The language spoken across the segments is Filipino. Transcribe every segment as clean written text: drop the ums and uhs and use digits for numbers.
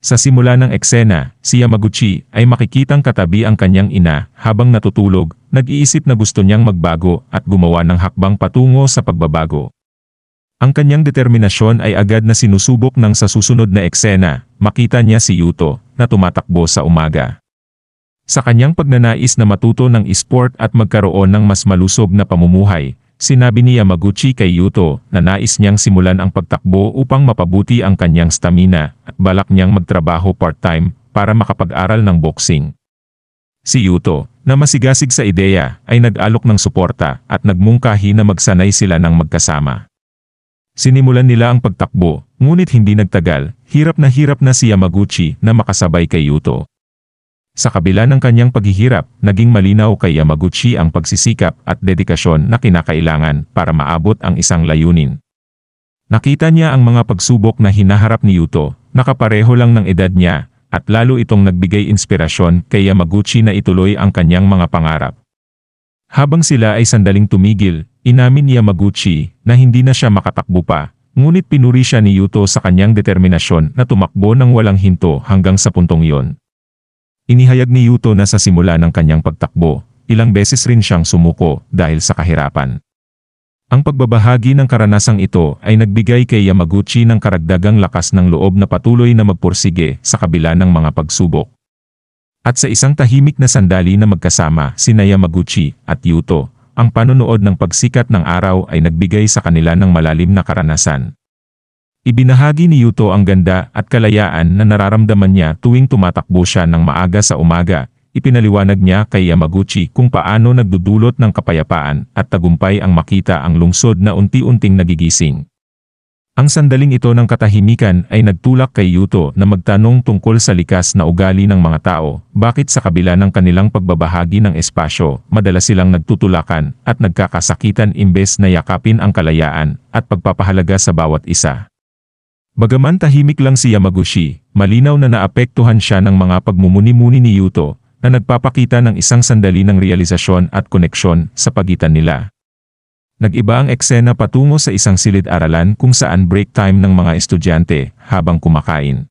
Sa simula ng eksena, si Yamaguchi ay makikitang katabi ang kanyang ina habang natutulog, nag-iisip na gusto niyang magbago at gumawa ng hakbang patungo sa pagbabago. Ang kanyang determinasyon ay agad na sinusubok ng sa susunod na eksena, makita niya si Yuto na tumatakbo sa umaga. Sa kanyang pagnanais na matuto ng esport at magkaroon ng mas malusog na pamumuhay, sinabi ni Yamaguchi kay Yuto na nais niyang simulan ang pagtakbo upang mapabuti ang kanyang stamina at balak niyang magtrabaho part-time para makapag-aral ng boxing. Si Yuto, na masigasig sa ideya, ay nag-alok ng suporta at nagmungkahi na magsanay sila ng magkasama. Sinimulan nila ang pagtakbo, ngunit hindi nagtagal, hirap na si Yamaguchi na makasabay kay Yuto. Sa kabila ng kanyang paghihirap, naging malinaw kay Yamaguchi ang pagsisikap at dedikasyon na kinakailangan para maabot ang isang layunin. Nakita niya ang mga pagsubok na hinaharap ni Yuto, nakapareho lang ng edad niya, at lalo itong nagbigay inspirasyon kay Yamaguchi na ituloy ang kanyang mga pangarap. Habang sila ay sandaling tumigil, inamin ni Yamaguchi na hindi na siya makatakbo pa, ngunit pinuri siya ni Yuto sa kanyang determinasyon na tumakbo ng walang hinto hanggang sa puntong iyon. Inihayag ni Yuto na sa simula ng kanyang pagtakbo, ilang beses rin siyang sumuko dahil sa kahirapan. Ang pagbabahagi ng karanasang ito ay nagbigay kay Yamaguchi ng karagdagang lakas ng loob na patuloy na magpursige sa kabila ng mga pagsubok. At sa isang tahimik na sandali na magkasama sina Yamaguchi at Yuto, ang panonood ng pagsikat ng araw ay nagbigay sa kanila ng malalim na karanasan. Ibinahagi ni Yuto ang ganda at kalayaan na nararamdaman niya tuwing tumatakbo siya ng maaga sa umaga. Ipinaliwanag niya kay Yamaguchi kung paano nagdudulot ng kapayapaan at tagumpay ang makita ang lungsod na unti-unting nagigising. Ang sandaling ito ng katahimikan ay nagtulak kay Yuto na magtanong tungkol sa likas na ugali ng mga tao, bakit sa kabila ng kanilang pagbabahagi ng espasyo, madalas silang nagtutulakan at nagkakasakitan imbes na yakapin ang kalayaan at pagpapahalaga sa bawat isa. Bagaman tahimik lang si Yamaguchi, malinaw na naapektuhan siya ng mga pagmumuni-muni ni Yuto, na nagpapakita ng isang sandali ng realisasyon at koneksyon sa pagitan nila. Nag-iba ang eksena patungo sa isang silid-aralan kung saan break time ng mga estudyante habang kumakain.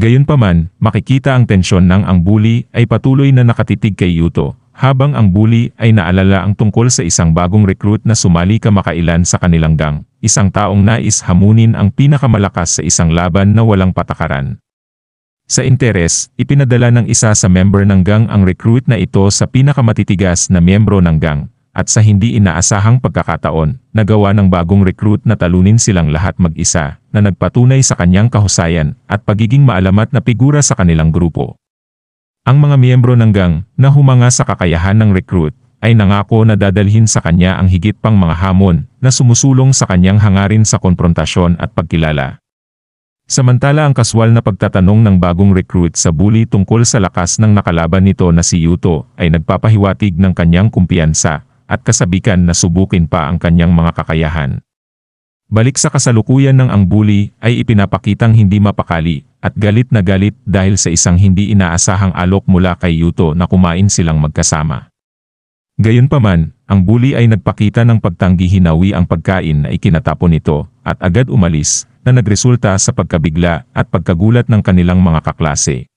Gayunpaman, makikita ang tensyon ng ang bully ay patuloy na nakatitig kay Yuto, habang ang bully ay naalala ang tungkol sa isang bagong recruit na sumali kamakailan sa kanilang gang, isang taong nais hamunin ang pinakamalakas sa isang laban na walang patakaran. Sa interes, ipinadala ng isa sa member ng gang ang recruit na ito sa pinakamatitigas na miyembro ng gang, at sa hindi inaasahang pagkakataon, nagawa ng bagong recruit na talunin silang lahat mag-isa, na nagpatunay sa kanyang kahusayan at pagiging maalamat na figura sa kanilang grupo. Ang mga miyembro ng gang, na humanga sa kakayahan ng recruit, ay nangako na dadalhin sa kanya ang higit pang mga hamon na sumusulong sa kanyang hangarin sa konfrontasyon at pagkilala. Samantala ang kaswal na pagtatanong ng bagong recruit sa bully tungkol sa lakas ng nakalaban nito na si Yuto ay nagpapahiwatig ng kanyang kumpiyansa at kasabikan na subukin pa ang kanyang mga kakayahan. Balik sa kasalukuyan ng ang bully ay ipinapakitang hindi mapakali at galit na galit dahil sa isang hindi inaasahang alok mula kay Yuto na kumain silang magkasama. Gayunpaman, ang bully ay nagpakita ng pagtanggi hinawi ang pagkain na ikinatapon nito at agad umalis, na nagresulta sa pagkabigla at pagkagulat ng kanilang mga kaklase.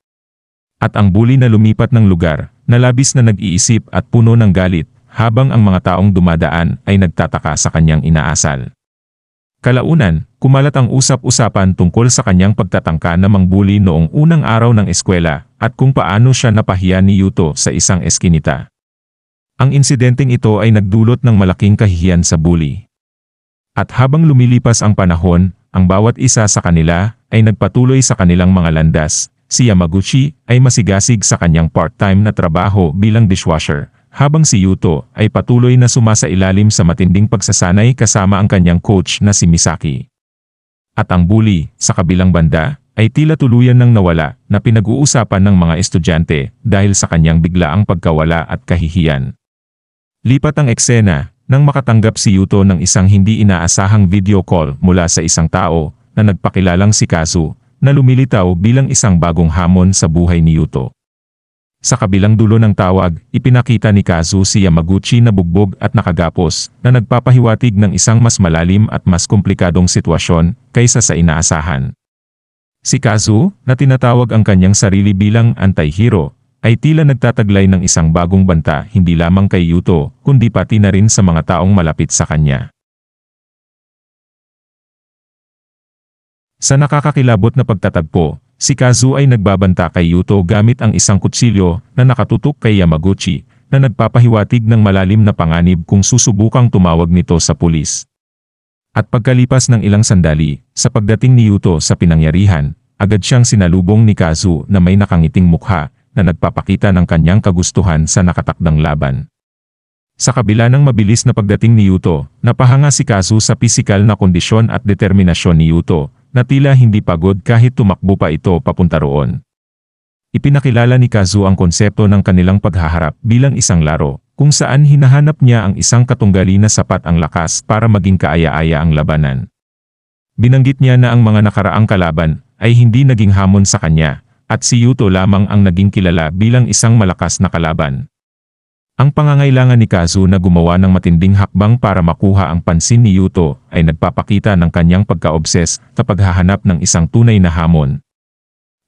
At ang bully na lumipat ng lugar, na labis na nag-iisip at puno ng galit, habang ang mga taong dumadaan ay nagtataka sa kanyang inaasal. Kalaunan, kumalat ang usap-usapan tungkol sa kanyang pagtatangka na mangbully noong unang araw ng eskwela, at kung paano siya napahiya ni Yuto sa isang eskinita. Ang insidenteng ito ay nagdulot ng malaking kahihiyan sa bully. At habang lumilipas ang panahon, ang bawat isa sa kanila ay nagpatuloy sa kanilang mga landas. Si Yamaguchi ay masigasig sa kanyang part-time na trabaho bilang dishwasher, habang si Yuto ay patuloy na sumasailalim sa matinding pagsasanay kasama ang kanyang coach na si Misaki. At ang bully, sa kabilang banda, ay tila tuluyan nang nawala na pinag-uusapan ng mga estudyante dahil sa kanyang biglaang pagkawala at kahihiyan. Lipat ang eksena nang makatanggap si Yuto ng isang hindi inaasahang video call mula sa isang tao na nagpakilalang si Kazu, na lumilitaw bilang isang bagong hamon sa buhay ni Yuto. Sa kabilang dulo ng tawag, ipinakita ni Kazu si Yamaguchi na bugbog at nakagapos, na nagpapahiwatig ng isang mas malalim at mas komplikadong sitwasyon kaysa sa inaasahan. Si Kazu, na tinatawag ang kanyang sarili bilang anti-hero, ay tila nagtataglay ng isang bagong banta hindi lamang kay Yuto, kundi pati na rin sa mga taong malapit sa kanya. Sa nakakakilabot na pagtatagpo, si Kazu ay nagbabanta kay Yuto gamit ang isang kutsilyo na nakatutok kay Yamaguchi, na nagpapahiwatig ng malalim na panganib kung susubukang tumawag nito sa pulis. At pagkalipas ng ilang sandali, sa pagdating ni Yuto sa pinangyarihan, agad siyang sinalubong ni Kazu na may nakangiting mukha, na nagpapakita ng kanyang kagustuhan sa nakatakdang laban. Sa kabila ng mabilis na pagdating ni Yuto, napahanga si Kazu sa pisikal na kondisyon at determinasyon ni Yuto, na tila hindi pagod kahit tumakbo pa ito papunta roon. Ipinakilala ni Kazu ang konsepto ng kanilang paghaharap bilang isang laro, kung saan hinahanap niya ang isang katunggali na sapat ang lakas para maging kaaya-aya ang labanan. Binanggit niya na ang mga nakaraang kalaban ay hindi naging hamon sa kanya, at si Yuto lamang ang naging kilala bilang isang malakas na kalaban. Ang pangangailangan ni Kazu na gumawa ng matinding hakbang para makuha ang pansin ni Yuto ay nagpapakita ng kanyang pagka-obses sa paghahanap ng isang tunay na hamon.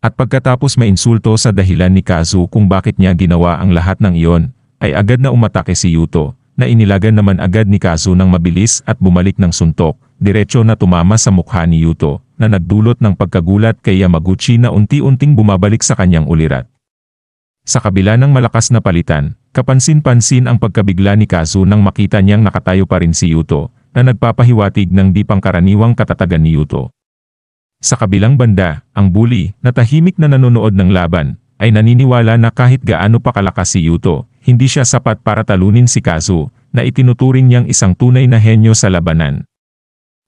At pagkatapos mainsulto sa dahilan ni Kazu kung bakit niya ginawa ang lahat ng iyon, ay agad na umatake si Yuto, na inilagan naman agad ni Kazu ng mabilis at bumalik ng suntok, diretso na tumama sa mukha ni Yuto, na nagdulot ng pagkagulat kay Yamaguchi na unti-unting bumabalik sa kanyang ulirat. Sa kabila ng malakas na palitan, kapansin-pansin ang pagkabigla ni Kazu nang makita niyang nakatayo pa rin si Yuto, na nagpapahiwatig ng di pangkaraniwang katatagan ni Yuto. Sa kabilang banda, ang bully, na tahimik na nanonood ng laban, ay naniniwala na kahit gaano pa kalakas si Yuto, hindi siya sapat para talunin si Kazu, na itinuturing niyang isang tunay na henyo sa labanan.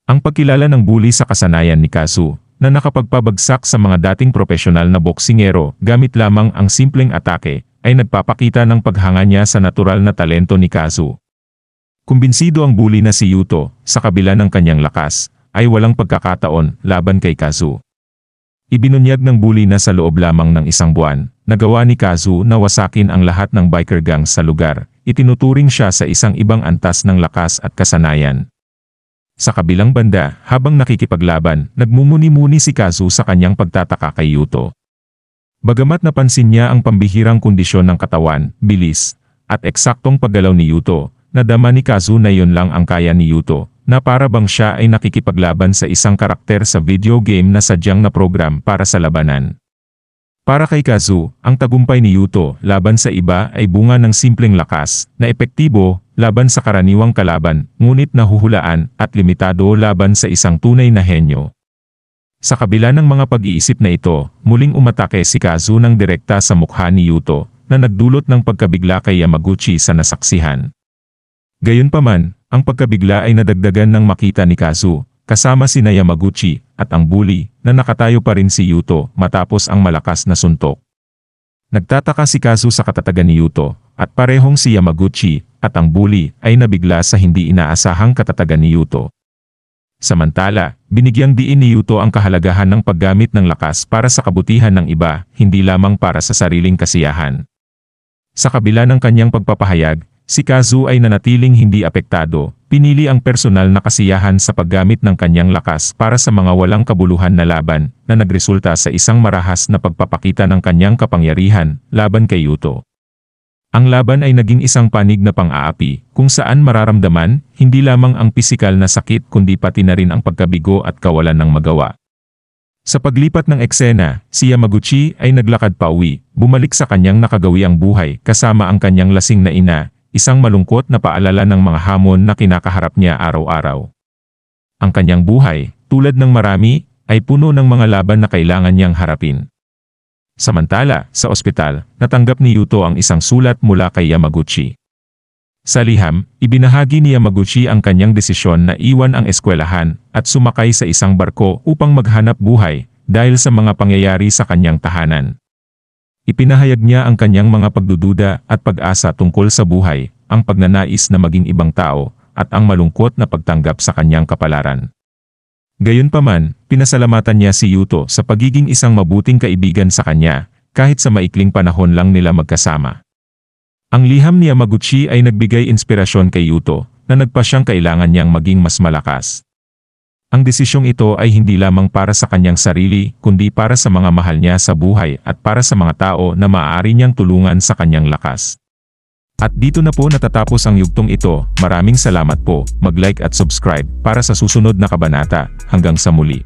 Ang pagkilala ng bully sa kasanayan ni Kazu, na nakapagpabagsak sa mga dating profesional na boksingero gamit lamang ang simpleng atake, ay nagpapakita ng paghanga niya sa natural na talento ni Kazu. Kumbinsido ang bully na si Yuto, sa kabila ng kanyang lakas, ay walang pagkakataon laban kay Kazu. Ibinunyag ng bully na sa loob lamang ng isang buwan, nagawa ni Kazu na wasakin ang lahat ng biker gang sa lugar, itinuturing siya sa isang ibang antas ng lakas at kasanayan. Sa kabilang banda, habang nakikipaglaban, nagmumuni-muni si Kazu sa kanyang pagtataka kay Yuto. Bagamat napansin niya ang pambihirang kondisyon ng katawan, bilis, at eksaktong paggalaw ni Yuto, nadama ni Kazu na iyon lang ang kaya ni Yuto, na para bang siya ay nakikipaglaban sa isang karakter sa video game na sadyang na program para sa labanan. Para kay Kazu, ang tagumpay ni Yuto laban sa iba ay bunga ng simpleng lakas, na epektibo, laban sa karaniwang kalaban, ngunit nahuhulaan at limitado laban sa isang tunay na henyo. Sa kabila ng mga pag-iisip na ito, muling umatake si Kazu ng direkta sa mukha ni Yuto, na nagdulot ng pagkabigla kay Yamaguchi sa nasaksihan. Gayunpaman, ang pagkabigla ay nadagdagan ng makita ni Kazu, kasama sina Yamaguchi at ang bully, na nakatayo pa rin si Yuto matapos ang malakas na suntok. Nagtataka si Kazu sa katatagan ni Yuto, at parehong si Yamaguchi at ang bully ay nabigla sa hindi inaasahang katatagan ni Yuto. Samantala, binigyang diin ni Yuto ang kahalagahan ng paggamit ng lakas para sa kabutihan ng iba, hindi lamang para sa sariling kasiyahan. Sa kabila ng kanyang pagpapahayag, si Kazu ay nanatiling hindi apektado, pinili ang personal na kasiyahan sa paggamit ng kanyang lakas para sa mga walang kabuluhan na laban, na nagresulta sa isang marahas na pagpapakita ng kanyang kapangyarihan laban kay Yuto. Ang laban ay naging isang panig na pang-aapi, kung saan mararamdaman, hindi lamang ang pisikal na sakit kundi pati na rin ang pagkabigo at kawalan ng magawa. Sa paglipat ng eksena, si Yamaguchi ay naglakad pauwi, bumalik sa kanyang nakagawiang buhay kasama ang kanyang lasing na ina, isang malungkot na paalala ng mga hamon na kinakaharap niya araw-araw. Ang kanyang buhay, tulad ng marami, ay puno ng mga laban na kailangan niyang harapin. Samantala, sa ospital, natanggap ni Yuto ang isang sulat mula kay Yamaguchi. Sa liham, ibinahagi ni Yamaguchi ang kanyang desisyon na iwan ang eskwelahan at sumakay sa isang barko upang maghanap buhay dahil sa mga pangyayari sa kanyang tahanan. Ipinahayag niya ang kanyang mga pagdududa at pag-asa tungkol sa buhay, ang pagnanais na maging ibang tao, at ang malungkot na pagtanggap sa kanyang kapalaran. Gayunpaman, pinasalamatan niya si Yuto sa pagiging isang mabuting kaibigan sa kanya, kahit sa maikling panahon lang nila magkasama. Ang liham ni Yamaguchi ay nagbigay inspirasyon kay Yuto, na nagpa siyang kailangan niyang maging mas malakas. Ang desisyong ito ay hindi lamang para sa kanyang sarili, kundi para sa mga mahal niya sa buhay at para sa mga tao na maaari niyang tulungan sa kanyang lakas. At dito na po natatapos ang yugtong ito. Maraming salamat po. Mag-like at subscribe para sa susunod na kabanata. Hanggang sa muli.